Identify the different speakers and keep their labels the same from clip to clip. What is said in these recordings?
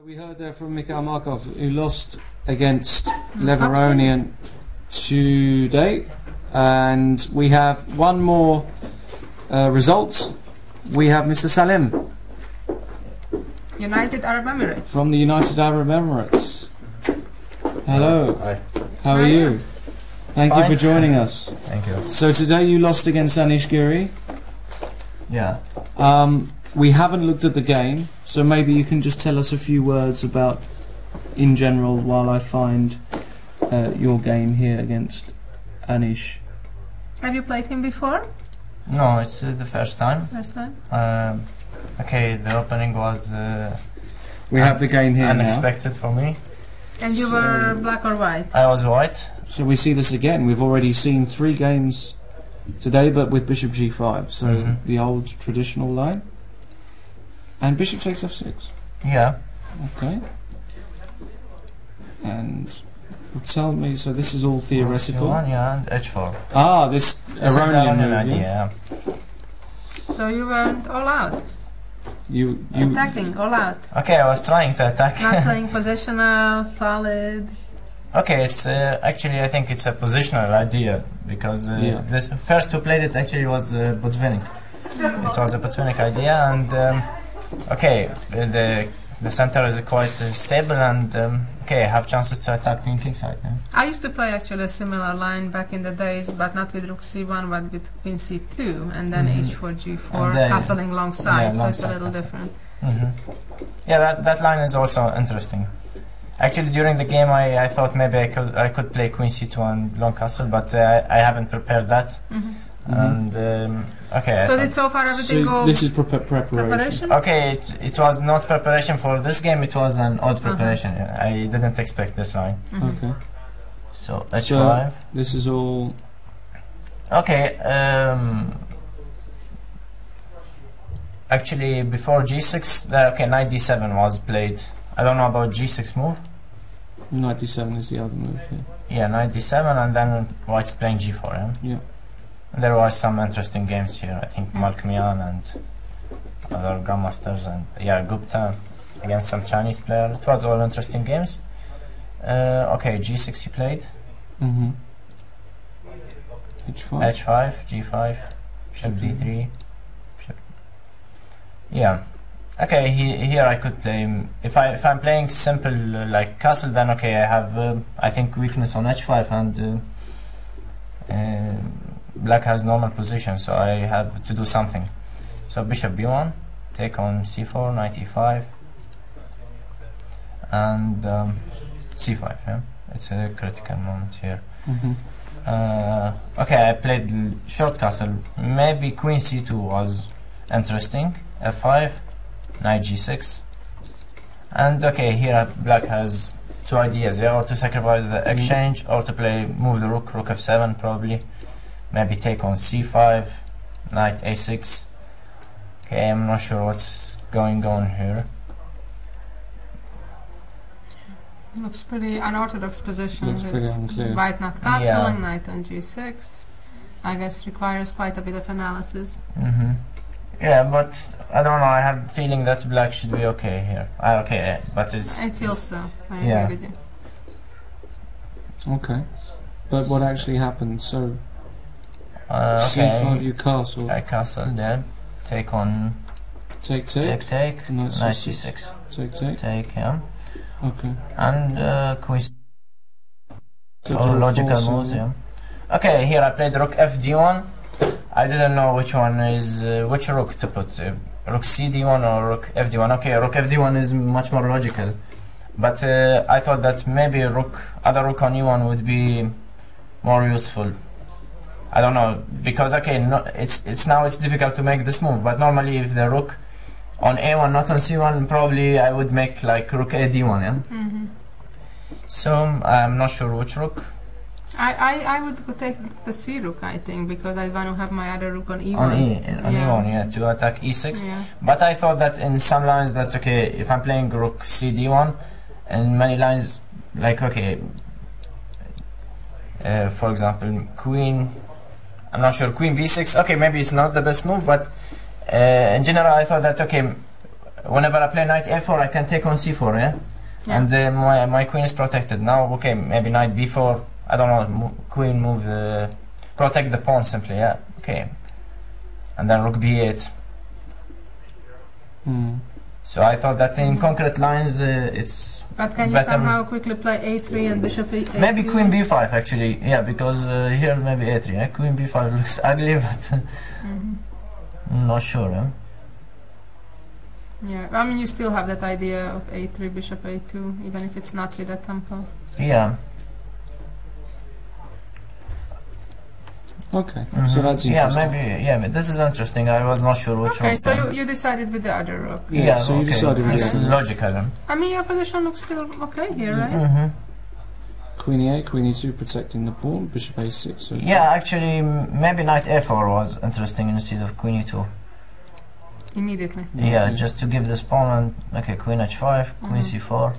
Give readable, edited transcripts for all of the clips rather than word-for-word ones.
Speaker 1: We heard there from Mikhail Markov, who lost against Leveronian today, and we have one more result. We have Mr. Salem,
Speaker 2: United Arab Emirates.
Speaker 1: from the United Arab Emirates. Hello.
Speaker 3: Hi.
Speaker 1: How are you? Thank you for joining us.
Speaker 3: Thank you.
Speaker 1: So today you lost against Anish Giri.
Speaker 3: Yeah.
Speaker 1: We haven't looked at the game, so maybe you can just tell us a few words about, in general, while I find your game here against Anish.
Speaker 2: Have you played him before?
Speaker 3: No, it's the first time.
Speaker 2: First time?
Speaker 3: Okay, the opening was
Speaker 1: We have the game here
Speaker 3: unexpected for me.
Speaker 2: And you were black or white?
Speaker 3: I was white.
Speaker 1: So we see this again. We've already seen 3 games today, but with Bishop G5, so the old traditional line. And Bishop takes F6.
Speaker 3: Yeah.
Speaker 1: Okay. And tell me, so this is all theoretical.
Speaker 3: C1, yeah, and H4.
Speaker 1: Ah, this Iranian move,
Speaker 3: idea.
Speaker 1: yeah?
Speaker 2: So you went all out?
Speaker 1: You
Speaker 2: Attacking, all out?
Speaker 3: Okay, I was trying to attack.
Speaker 2: Not playing positional, solid?
Speaker 3: Okay, it's actually I think it's a positional idea because this first who played it actually was Botvinnik. It was a Botvinnik idea, and okay, the center is quite stable, and okay, I have chances to attack queen kingside. Yeah.
Speaker 2: I used to play actually a similar line back in the days, but not with rook c1, but with queen c2, and then h4, g4, castling long side, so it's a little different.
Speaker 3: Yeah, that line is also interesting. Actually, during the game, I thought maybe I could play queen c2 and long castle, but I haven't prepared that. And okay.
Speaker 2: So did so far everything go?
Speaker 1: This is preparation.
Speaker 3: Okay, it was not preparation for this game. It was an odd preparation. I didn't expect this line.
Speaker 1: Okay.
Speaker 3: So h5.
Speaker 1: So this is all.
Speaker 3: Okay. Actually, before g6, okay, knight d7 was played. I don't know about g6 move.
Speaker 1: Knight d7 is the other move.
Speaker 3: Yeah, knight d7, and then white's playing g4.
Speaker 1: Yeah.
Speaker 3: There was some interesting games here. I think Malkmian and other grandmasters, and yeah, Gupta against some Chinese player. It was all interesting games. Okay, g6 he played.
Speaker 1: H5.
Speaker 3: H5, g5, bishop d3. Bishop. Yeah. Okay, here I could play. If I'm playing simple like castle, then okay, I have I think weakness on h5, and black has normal position, so I have to do something. So bishop b1, take on c4, knight e5, and c5. Yeah, it's a critical moment here. Okay, I played short castle. Maybe queen c2 was interesting. f5, knight g6, and okay, here black has 2 ideas. Yeah, or to sacrifice the exchange, or to move the rook f7 probably. Maybe take on c5, knight a6. Okay, I'm not sure what's going on here.
Speaker 2: Looks pretty unorthodox position.
Speaker 1: Looks pretty unclear.
Speaker 2: White not castling, knight on g6. I guess requires quite a bit of analysis.
Speaker 3: Yeah, but I don't know. I have a feeling that black should be okay here. Okay, but it's.
Speaker 2: I feel so. I agree with you.
Speaker 1: Okay, but what actually happened? So.
Speaker 3: Okay.
Speaker 1: c5, you castle.
Speaker 3: I castle there. Take on.
Speaker 1: Take.
Speaker 3: Knight c6. Take. Yeah.
Speaker 1: Okay.
Speaker 3: And queen. So logical moves. Yeah. Okay, here I played rook fd1. I didn't know which one is which rook to put. Rook cd1 or rook fd1. Okay, rook fd1 is much more logical, but I thought that maybe other rook on e1 would be more useful. I don't know, because okay, it's difficult to make this move, but normally if the rook on a1 not on c1, probably I would make like rook a d1. Yeah. So I'm not sure which rook.
Speaker 2: I would go take the c rook, I think, because I want to have my other rook on e1.
Speaker 3: On e1, yeah, to attack e6.
Speaker 2: Yeah.
Speaker 3: But I thought that in some lines that okay, if I'm playing rook cd1, and many lines like okay, for example, queen. I'm not sure. Queen b6. Okay, maybe it's not the best move, but in general, I thought that okay, whenever I play knight a4, I can take on c4, yeah? And my queen is protected. Now, okay, maybe knight b4, I don't know, queen move, protect the pawn simply, yeah? Okay. And then rook b8. So I thought that in concrete lines, it's
Speaker 2: But can you
Speaker 3: better
Speaker 2: somehow quickly play a3 and bishop a8?
Speaker 3: Maybe queen b5 actually, yeah, because here maybe a3, yeah? Queen b5 looks ugly, but I'm not sure, yeah?
Speaker 2: Yeah, I mean you still have that idea of a3, bishop a2, even if it's not with a tempo.
Speaker 3: Yeah.
Speaker 1: Okay, so that's interesting.
Speaker 3: Yeah, maybe, yeah, this is interesting. I was not sure which one.
Speaker 2: Okay, so you decided with the other rook.
Speaker 1: Yeah, so you decided with
Speaker 3: it's
Speaker 1: the
Speaker 3: logical.
Speaker 2: I mean your position looks still okay here, right?
Speaker 1: Queen e8, queen e2 protecting the pawn, bishop a6. So
Speaker 3: Yeah, actually, maybe knight a4 was interesting instead of queen e2.
Speaker 2: Immediately.
Speaker 3: Yeah, just to give this pawn and, okay, queen h5, queen c4.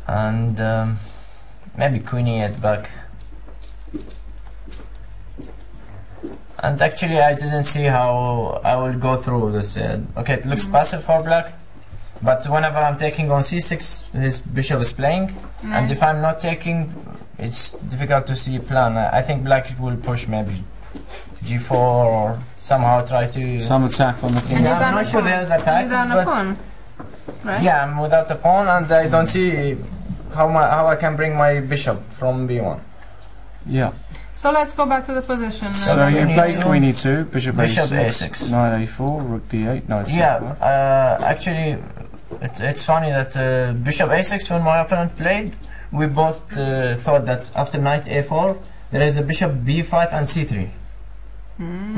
Speaker 3: And maybe queen e8 back. And actually I didn't see how I will go through this. Okay, it looks passive for black, but whenever I'm taking on c6, his bishop is playing, and if I'm not taking, it's difficult to see a plan. I think black will push maybe g4 or somehow try to...
Speaker 1: some attack on the king.
Speaker 3: Yeah, I'm not sure there's attack,
Speaker 2: You're down a pawn, right?
Speaker 3: yeah, I'm without a pawn, and I don't see how I can bring my bishop from b1.
Speaker 1: Yeah.
Speaker 2: So let's go back to the position.
Speaker 1: So you play queen e2, bishop
Speaker 3: Bishop
Speaker 1: a6,
Speaker 3: a6.
Speaker 1: knight a4, rook d8, knight c4.
Speaker 3: Yeah, actually, it's funny that bishop a6, when my opponent played, we both thought that after knight a4, there is a bishop b5 and c3.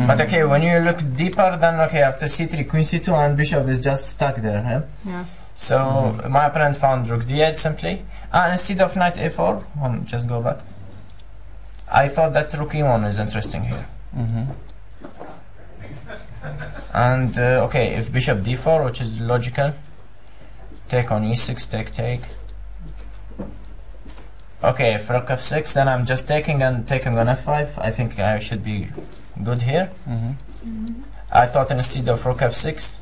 Speaker 3: But okay, when you look deeper, then okay, after c3, queen c2, and bishop is just stuck there.
Speaker 2: Yeah.
Speaker 3: So my opponent found rook d8 simply, and instead of knight a4, just go back. I thought that rook e1 is interesting here. And okay, if bishop d4, which is logical, take on e6, take. Okay, if rook f6, then I'm just taking on f5. I think I should be good here. I thought instead of rook f6,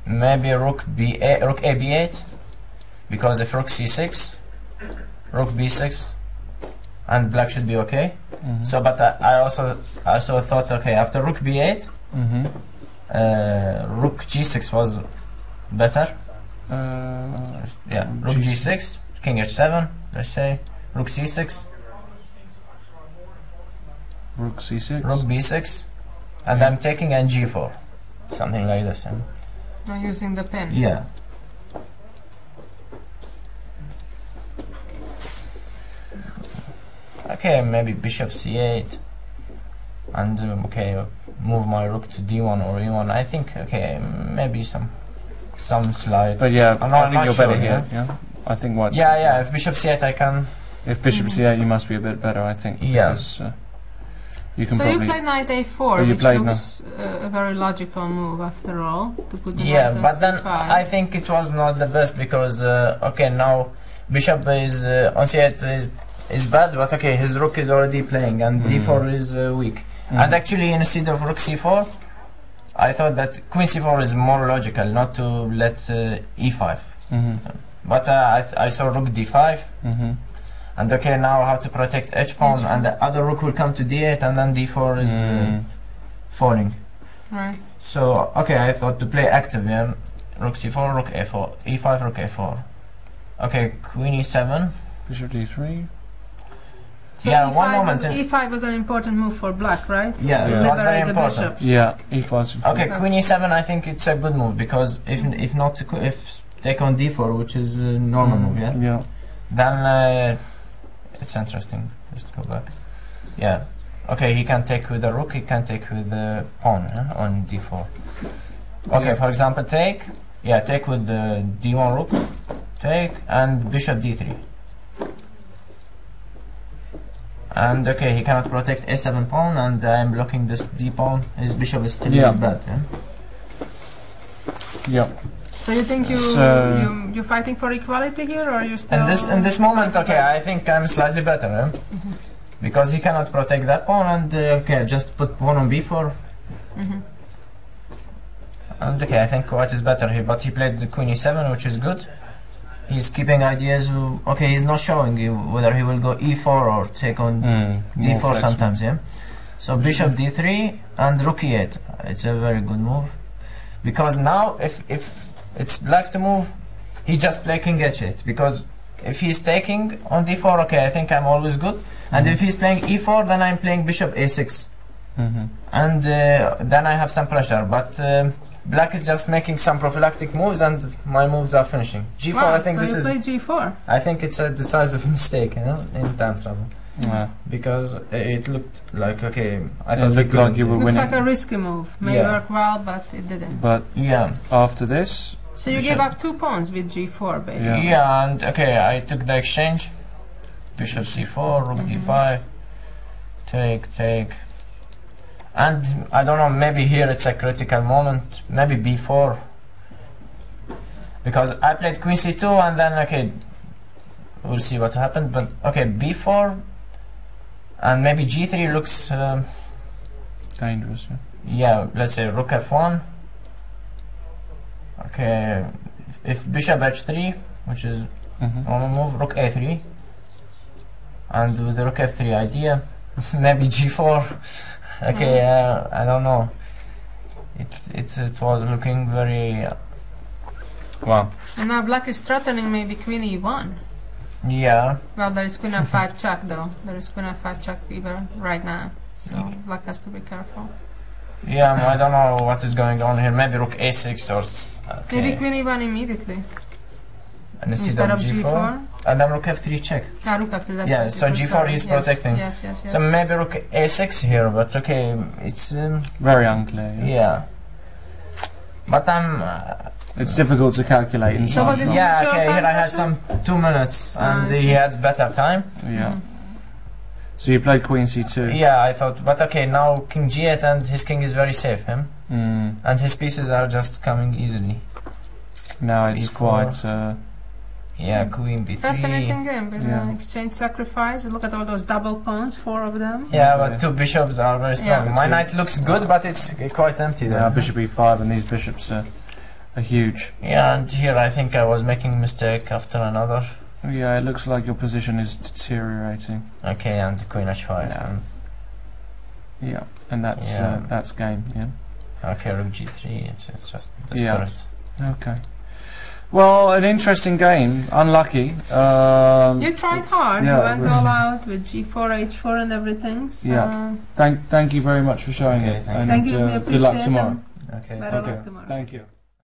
Speaker 3: maybe rook a b8, because if rook c6, rook b6, and black should be okay. So, but I also thought, okay, after rook b8, rook g6 was better. Yeah, rook g6, king h7, let's say, rook c6,
Speaker 1: rook c6,
Speaker 3: rook b6, and I'm taking and g4, something like this.
Speaker 2: Now using the pin.
Speaker 3: Yeah. Okay, maybe bishop c8, and okay, move my rook to d1 or e1. I think, okay, maybe some slide.
Speaker 1: But yeah, I think you're better
Speaker 3: here.
Speaker 1: Yeah, I think what.
Speaker 3: Yeah. If bishop c8, I can.
Speaker 1: If bishop c8, you must be a bit better, I think.
Speaker 3: Yeah.
Speaker 1: Because, you can
Speaker 2: so
Speaker 1: probably.
Speaker 2: You played knight a4, which looks a very logical move after all, to put the knight on
Speaker 3: but
Speaker 2: c5.
Speaker 3: then I think it was not the best because okay, now bishop is on c8 is bad, but okay, his rook is already playing and d4 is weak. And actually, instead of rook c4, I thought that queen c4 is more logical, not to let e5. But I saw rook d5, and okay, now how to protect h-pawn, and the other rook will come to d8, and then d4 is falling.
Speaker 2: Right.
Speaker 3: So okay, I thought to play active, yeah, rook c4, rook a4, e5, rook a4. Okay, queen e7,
Speaker 1: bishop d3.
Speaker 2: So
Speaker 3: yeah,
Speaker 2: E5
Speaker 3: one moment.
Speaker 2: E5 was an important move for black, right?
Speaker 3: Yeah, it was very important.
Speaker 1: Yeah, e5.
Speaker 3: Okay, queen e7. I think it's a good move because if not, if take on d4, which is a normal move, yeah. Then it's interesting. Just go back. Yeah. Okay, he can take with the rook. He can take with the pawn on d4. Okay, for example, take. Yeah, take with the d1 rook. Take and bishop d3. And okay, he cannot protect a7 pawn, and I'm blocking this d pawn. His bishop is still bad.
Speaker 1: Yeah.
Speaker 2: So you think you're fighting for equality here, or you still?
Speaker 3: In this moment, okay, I think I'm slightly better, because he cannot protect that pawn, and okay, just put pawn on b4. And okay, I think white is better here, but he played the queen e7, which is good. He's keeping ideas. Okay, he's not showing you whether he will go e4 or take on d4 sometimes, yeah? So bishop d3 and rook e8. It's a very good move. Because now, if it's black to move, he just play king h8. Because if he's taking on d4, okay, I think I'm always good. And if he's playing e4, then I'm playing bishop a6. And then I have some pressure. But black is just making some prophylactic moves, and my moves are finishing. G4,
Speaker 2: wow,
Speaker 3: I think
Speaker 2: so
Speaker 3: this
Speaker 2: you
Speaker 3: is.
Speaker 2: play G4.
Speaker 3: I think it's a decisive mistake, you know, in time travel.
Speaker 1: Yeah.
Speaker 3: Because it looked like okay. I thought
Speaker 1: it looked like you were
Speaker 2: Looks
Speaker 1: winning.
Speaker 2: like a risky move. May work well, but it didn't.
Speaker 1: But
Speaker 3: yeah,
Speaker 1: after this.
Speaker 2: So you gave up 2 pawns with G4, basically.
Speaker 3: Yeah, and okay, I took the exchange. Bishop c4, rook d5, take. And I don't know, maybe here it's a critical moment, maybe b4. Because I played queen c2 and then, okay, we'll see what happened, but okay, b4 and maybe g3 looks
Speaker 1: dangerous.
Speaker 3: Yeah, let's say rook f1. Okay, if bishop h3, which is normal move, rook a3. And with the rook f3 idea, maybe g4. Okay, I don't know. It was looking very.
Speaker 1: Wow.
Speaker 2: And now black is threatening maybe queen e1.
Speaker 3: Yeah.
Speaker 2: Well, there is queen f5 check though. There is queen f5 check even right now. So black has to be careful.
Speaker 3: Yeah, I don't know what is going on here. Maybe rook a6 or. Okay.
Speaker 2: Maybe queen e1 immediately.
Speaker 3: And
Speaker 2: instead of g4.
Speaker 3: And then rook f3 check.
Speaker 2: Rook f3, that's
Speaker 3: yeah, so g4 is protecting.
Speaker 2: Yes.
Speaker 3: So maybe rook a6 here, but okay, it's
Speaker 1: very unclear.
Speaker 3: Yeah. But
Speaker 1: it's difficult to calculate. In
Speaker 2: so
Speaker 1: time.
Speaker 3: Yeah, okay, here I had some 2 minutes, and he had better time.
Speaker 1: Yeah. So you played queen c2.
Speaker 3: Yeah, I thought, but okay, now king g8, and his king is very safe, and his pieces are just coming easily.
Speaker 1: Now it's
Speaker 3: b4.
Speaker 1: quite.
Speaker 3: Yeah, queen b3.
Speaker 2: Fascinating game with exchange sacrifice. Look at all those double pawns, 4 of them.
Speaker 3: Yeah, but 2 bishops are very strong.
Speaker 2: Yeah.
Speaker 3: My knight looks good, but it's quite empty there.
Speaker 1: Yeah, bishop e5, and these bishops are huge.
Speaker 3: Yeah, and here I think I was making a mistake after another.
Speaker 1: Yeah, it looks like your position is deteriorating.
Speaker 3: Okay, and queen h5.
Speaker 1: Yeah, and that's game. Yeah.
Speaker 3: Okay, rook g3. It's just desperate.
Speaker 1: Yeah. Okay. Well, an interesting game. Unlucky.
Speaker 2: You tried hard.
Speaker 1: Yeah,
Speaker 2: you went all out with g4, h4, and everything. So
Speaker 1: yeah. Thank you very much for showing it.
Speaker 3: Thank
Speaker 1: and
Speaker 2: you.
Speaker 1: good luck tomorrow.
Speaker 3: Okay.
Speaker 2: Better luck tomorrow.
Speaker 1: Thank you.